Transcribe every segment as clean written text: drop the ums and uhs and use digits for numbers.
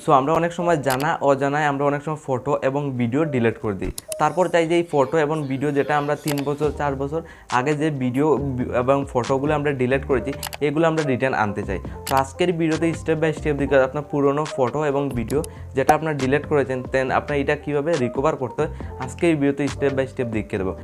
So আমরা অনেক সময় জানা অজানায় আমরা অনেক সময় ফটো এবং ভিডিও ডিলিট করে দিই। তারপর চাই যে এই ফটো এবং ভিডিও যেটা আমরা 3 বছর 4 বছর আগে যে ভিডিও এবং ফটোগুলো আমরা ডিলিট করেছি এগুলো আমরা রিটার্ন আনতে চাই। তো আজকের ভিডিওতে স্টেপ বাই স্টেপ দিকে আপনার পুরনো ফটো এবং ভিডিও যেটা আপনার ডিলিট করেছেন দেন আপনার এটা কীভাবে রিকভার করতে হয় আজকের ভিডিওতে স্টেপ বাই স্টেপ দেখিয়ে দেবো।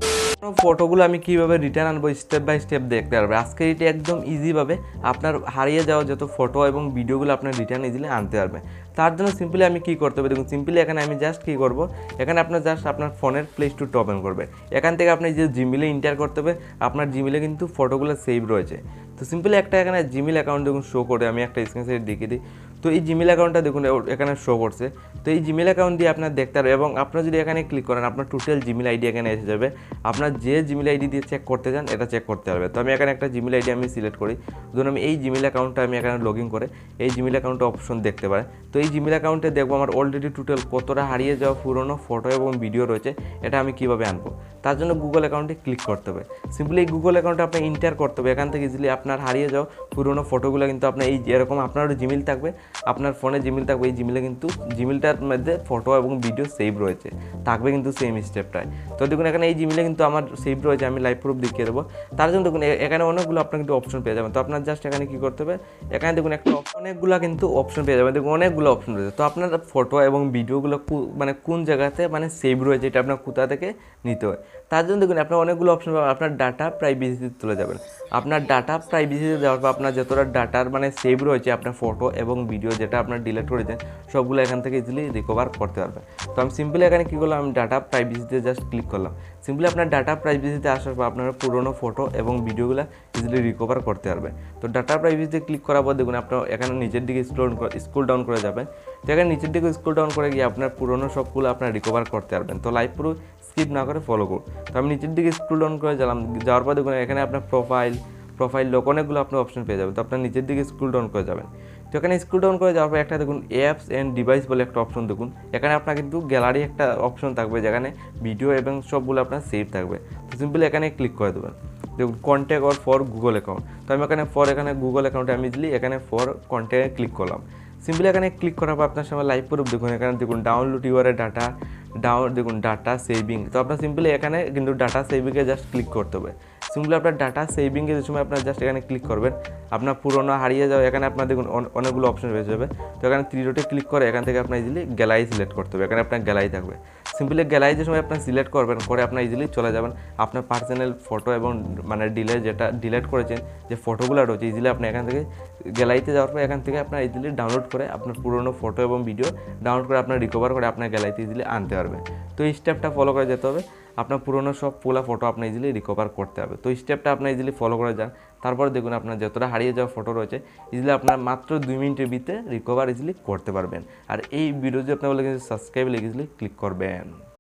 ফটোগুলো আমি কীভাবে রিটার্ন আনবো স্টেপ বাই স্টেপ দেখতে পারবে। আজকে এটা একদম ইজিভাবে আপনার হারিয়ে যাওয়া যত ফটো এবং ভিডিওগুলো আপনার রিটার্ন ইজিলি আনতে পারবে। তার জন্য সিম্পলি আমি কী করতে হবে দেখুন, সিম্পলি এখানে আমি জাস্ট কী করবো, এখানে আপনার জাস্ট আপনার ফোনের প্লে স্টোরটা ওপেন করবে। এখান থেকে আপনি যে জিমেলে এন্টার করতে হবে, আপনার জিমেলে কিন্তু ফটোগুলো সেভ রয়েছে। তো সিম্পলি একটা এখানে জিমেল অ্যাকাউন্ট দেখুন শো করে, আমি একটা স্ক্রিনশট দেখিয়ে দিই। তো এই জিমেল অ্যাকাউন্টটা দেখুন এখানে শো করছে। তো এই জিমেল অ্যাকাউন্ট দিয়ে আপনার দেখতে পারবে এবং আপনার যদি এখানে ক্লিক করেন আপনার টোটাল জিমেল আইডি এখানে এসে যাবে। আপনার যে জিমেল আইডি দিয়ে চেক করতে চান এটা চেক করতে পারবে। তো আমি এখানে একটা জিমেল আইডি আমি সিলেক্ট করি, ধরুন আমি এই জিমেল অ্যাকাউন্টটা আমি এখানে লগ ইন করে এই জিমেল অ্যাকাউন্টটা অপশন দেখতে পারে। তো এই জিমেল অ্যাকাউন্টে দেখবো আমার অলরেডি টোটাল কতটা হারিয়ে যাওয়া পুরনো ফটো এবং ভিডিও রয়েছে, এটা আমি কীভাবে আনবো। তার জন্য গুগল অ্যাকাউন্টে ক্লিক করতে হবে। সিম্পলি এই গুগল অ্যাকাউন্টে আপনি এন্টার করতে হবে। এখান থেকে ইজিলি আপনার হারিয়ে যাওয়া পুরনো ফটোগুলো কিন্তু আপনার এই এরকম আপনার জিমেল থাকবে, আপনার ফোনে জিমেল থাকবে, এই জিমেলে কিন্তু জিমেলটার মধ্যে ফটো এবং ভিডিও সেভ রয়েছে থাকবে কিন্তু সেম স্টেপটায়। তো দেখুন এখানে এই জিমেলে কিন্তু আমার সেভ রয়েছে, আমি লাইভ প্রুফ দেখিয়ে দেবো। তার জন্য দেখুন এখানে অনেকগুলো আপনার কিন্তু অপশন পেয়ে যাবেন। তো আপনার জাস্ট এখানে কী করতে হবে, এখানে দেখুন একটা অনেকগুলো কিন্তু অপশন পেয়ে যাবেন। দেখুন অনেকগুলো অপশন রয়েছে। তো আপনার ফটো এবং ভিডিওগুলো মানে কোন জায়গাতে মানে সেভ রয়েছে এটা আপনার কোথা থেকে নিতে হয়। তার জন্য দেখুন আপনার অনেকগুলো অপশন পাবেন। আপনার ডাটা প্রাইভেসিতে চলে যাবেন। আপনার ডাটা প্রাইভেসিতে যাওয়ার পর আপনার যতটা ডাটার মানে সেভ রয়েছে আপনার ফটো এবং ভিডিও যেটা আপনার ডিলিট করেছেন সবগুলো এখান থেকে ইজিলি রিকভার করতে পারবে। তো আমি সিম্পলি এখানে কী করলাম, আমি ডাটা প্রাইভেসিতে জাস্ট ক্লিক করলাম। সিম্পলি আপনার ডাটা প্রাইভেসিতে আসার পর আপনার পুরোনো ফটো এবং ভিডিওগুলো ইজিলি রিকভার করতে পারবে। তো ডাটা প্রাইভেসিতে ক্লিক করার পর দেখুন আপনার এখানে নিচের দিকে স্ক্রল ডাউন করে যাবেন। তো এখানে নিচের দিকে স্ক্রল ডাউন করে গিয়ে আপনার পুরোনো সবগুলো আপনার রিকভার করতে পারবেন। তো লাইভ পুরো স্কিপ না করে ফলো করুন। তো আমি নিচের দিকে স্ক্রল ডাউন করে যাওয়ার পর দেখুন এখানে আপনার প্রোফাইল লোক অনেকগুলো আপনার অপশন পেয়ে যাবেন। তো আপনার নিচের দিকে স্ক্রল ডাউন করে যাবেন। তো এখানে স্ক্রল ডাউন করে যাওয়ার পর একটা দেখুন অ্যাপস অ্যান্ড ডিভাইস বলে একটা অপশন দেখুন। এখানে আপনার কিন্তু গ্যালারি একটা অপশন থাকবে যেখানে ভিডিও এবং সবগুলো আপনার সেভ থাকবে। তো সিম্পলি এখানে ক্লিক করে দেবেন। দেখুন contact or for Google account. তো আমি এখানে গুগল অ্যাকাউন্টে আমি ইজিলি এখানে ফর কন্ট্যাক্টে ক্লিক করলাম। সিম্পলি এখানে ক্লিক করার পর আপনার সময় লাইভ প্রুফ দেখুন, এখানে দেখুন ডাউনলোড ইউরের ডাটা দেখুন ডাটা সেভিং। তো আপনার সিম্পলি এখানে কিন্তু ডাটা সেভিংয়ে জাস্ট ক্লিক করতে হবে। সিম্পলি আপনার ডাটা সেভিংয়ের সময় আপনার জাস্ট এখানে ক্লিক করবেন। আপনার পুরোনো হারিয়ে যাওয়া এখানে আপনার দেখুন অনেকগুলো অপশন পেয়ে যাবে। তো এখানে 3 ডটে ক্লিক করে এখান থেকে আপনার ইজিলি গ্যালারি সিলেক্ট করতে হবে। এখানে আপনার গ্যালারি থাকবে। সিম্পলি গ্যালারি যে সময় আপনার সিলেক্ট করবেন করে আপনার ইজিলি চলে যাবেন আপনার পার্সোনাল ফটো এবং মানে যেটা ডিলিট করেছেন যে ফটোগুলো রয়েছে ইজিলি আপনি এখান থেকে গ্যালারিতে যাওয়ার পর এখান থেকে আপনার ইজিলি ডাউনলোড করে আপনার পুরোনো ফটো এবং ভিডিও ডাউনলোড করে আপনার রিকভার করে আপনার গ্যালারিতে ইজিলি আনতে পারবেন। তো এই স্টেপটা ফলো করে যেতে হবে। আপনার পুরোনো সব পুরো ফটো আপনি ইজিলি রিকভার করতে হবে। তো এই স্টেপটা আপনি ইজিলি ফলো করে যান। তারপরে দেখুন আপনার যতটা হারিয়ে যাওয়া ফটো রয়েছে ইজিলি আপনার মাত্র 2 মিনিটের ভিতরে রিকভার ইজিলি করতে পারবেন। আর এই ভিডিও যদি আপনার বলে কিন্তু সাবস্ক্রাইব ইজিলি ক্লিক করবেন।